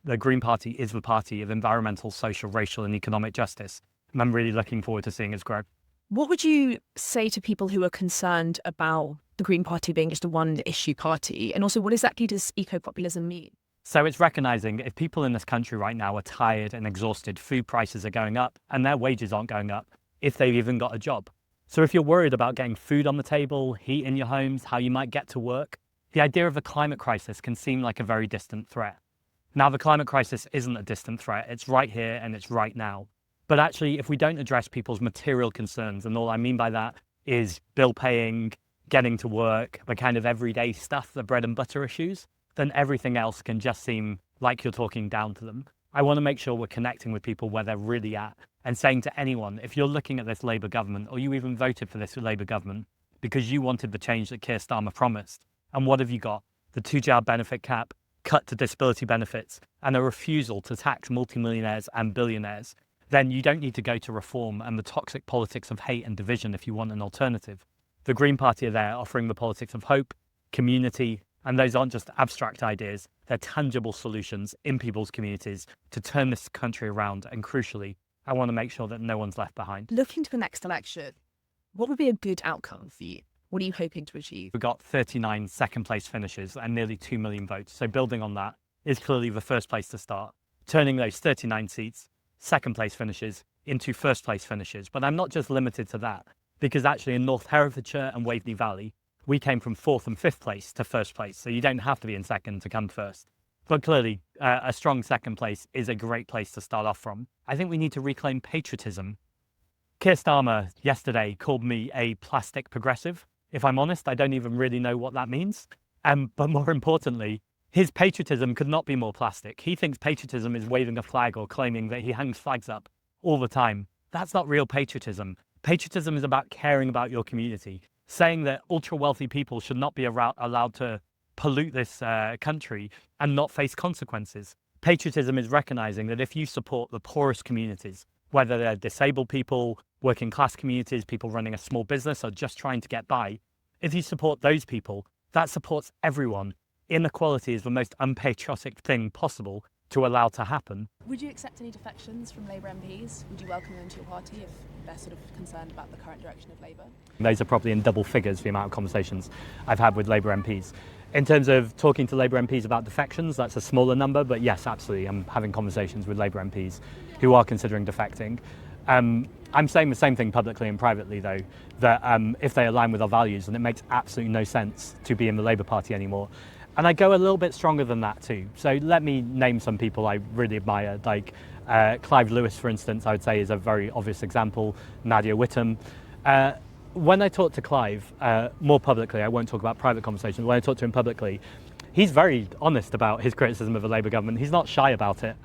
The Green Party is the party of environmental, social, racial, and economic justice. And I'm really looking forward to seeing us grow. What would you say to people who are concerned about the Green Party being just a one-issue party? And also, what exactly does eco-populism mean? So it's recognizing if people in this country right now are tired and exhausted, food prices are going up and their wages aren't going up, if they've even got a job. So if you're worried about getting food on the table, heat in your homes, how you might get to work, the idea of a climate crisis can seem like a very distant threat. Now, the climate crisis isn't a distant threat. It's right here and it's right now. But actually, if we don't address people's material concerns, and all I mean by that is bill paying, getting to work, the kind of everyday stuff, the bread and butter issues, then everything else can just seem like you're talking down to them. I want to make sure we're connecting with people where they're really at and saying to anyone, if you're looking at this Labour government or you even voted for this Labour government because you wanted the change that Keir Starmer promised, and what have you got? The 2-job benefit cap, cut to disability benefits, and a refusal to tax multimillionaires and billionaires, then you don't need to go to reform and the toxic politics of hate and division if you want an alternative. The Green Party are there offering the politics of hope, community, and those aren't just abstract ideas, they're tangible solutions in people's communities to turn this country around. And crucially, I want to make sure that no one's left behind. Looking to the next election, what would be a good outcome for you? What are you hoping to achieve? We got 39 second place finishes and nearly 2 million votes. So building on that is clearly the first place to start. Turning those 39 seats, second place finishes, into first place finishes. But I'm not just limited to that, because actually in North Herefordshire and Waveney Valley, we came from 4th and 5th place to first place. So you don't have to be in second to come first. But clearly, a strong second place is a great place to start off from. I think we need to reclaim patriotism. Keir Starmer yesterday called me a plastic progressive. If I'm honest, I don't even really know what that means. But more importantly, his patriotism could not be more plastic. He thinks patriotism is waving a flag or claiming that he hangs flags up all the time. That's not real patriotism. Patriotism is about caring about your community, saying that ultra-wealthy people should not be allowed to pollute this country and not face consequences. Patriotism is recognizing that if you support the poorest communities, whether they're disabled people, working class communities, people running a small business or just trying to get by, if you support those people, that supports everyone. Inequality is the most unpatriotic thing possible to allow to happen. Would you accept any defections from Labour MPs? Would you welcome them to your party if they're sort of concerned about the current direction of Labour? Those are probably in double figures, the amount of conversations I've had with Labour MPs. In terms of talking to Labour MPs about defections, that's a smaller number, but yes, absolutely. I'm having conversations with Labour MPs who are considering defecting. I'm saying the same thing publicly and privately, though, that if they align with our values, then it makes absolutely no sense to be in the Labour Party anymore. And I go a little bit stronger than that too. So let me name some people I really admire, like Clive Lewis, for instance, I would say is a very obvious example, Nadia Whittome. When I talk to Clive more publicly, I won't talk about private conversations, when I talk to him publicly, he's very honest about his criticism of the Labour government. He's not shy about it.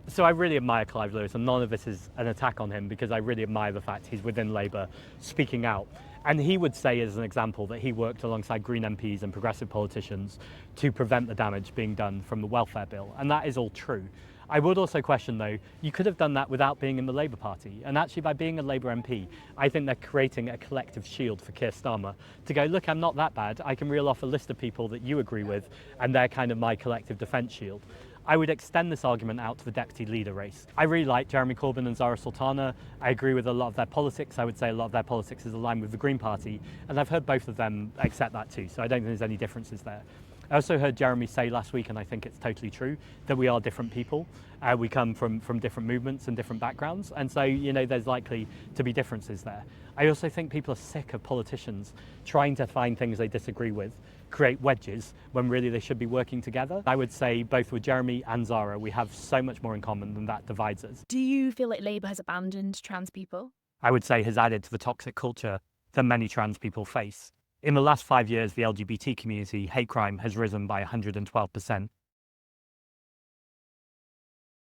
So I really admire Clive Lewis, and none of this is an attack on him because I really admire the fact he's within Labour speaking out. And he would say, as an example, that he worked alongside Green MPs and progressive politicians to prevent the damage being done from the welfare bill. And that is all true. I would also question, though, you could have done that without being in the Labour Party. And actually, by being a Labour MP, I think they're creating a collective shield for Keir Starmer to go, look, I'm not that bad. I can reel off a list of people that you agree with, and they're kind of my collective defence shield. I would extend this argument out to the deputy leader race. I really like Jeremy Corbyn and Zara Sultana. I agree with a lot of their politics. I would say a lot of their politics is aligned with the Green Party, and I've heard both of them accept that too, so I don't think there's any differences there. I also heard Jeremy say last week, and I think it's totally true, that we are different people. We come from different movements and different backgrounds, and so, there's likely to be differences there. I also think people are sick of politicians trying to find things they disagree with, create wedges, when really they should be working together. I would say both with Jeremy and Zara, we have so much more in common than that divides us. Do you feel like Labour has abandoned trans people? I would say has added to the toxic culture that many trans people face. In the last 5 years, the LGBT community hate crime has risen by 112%.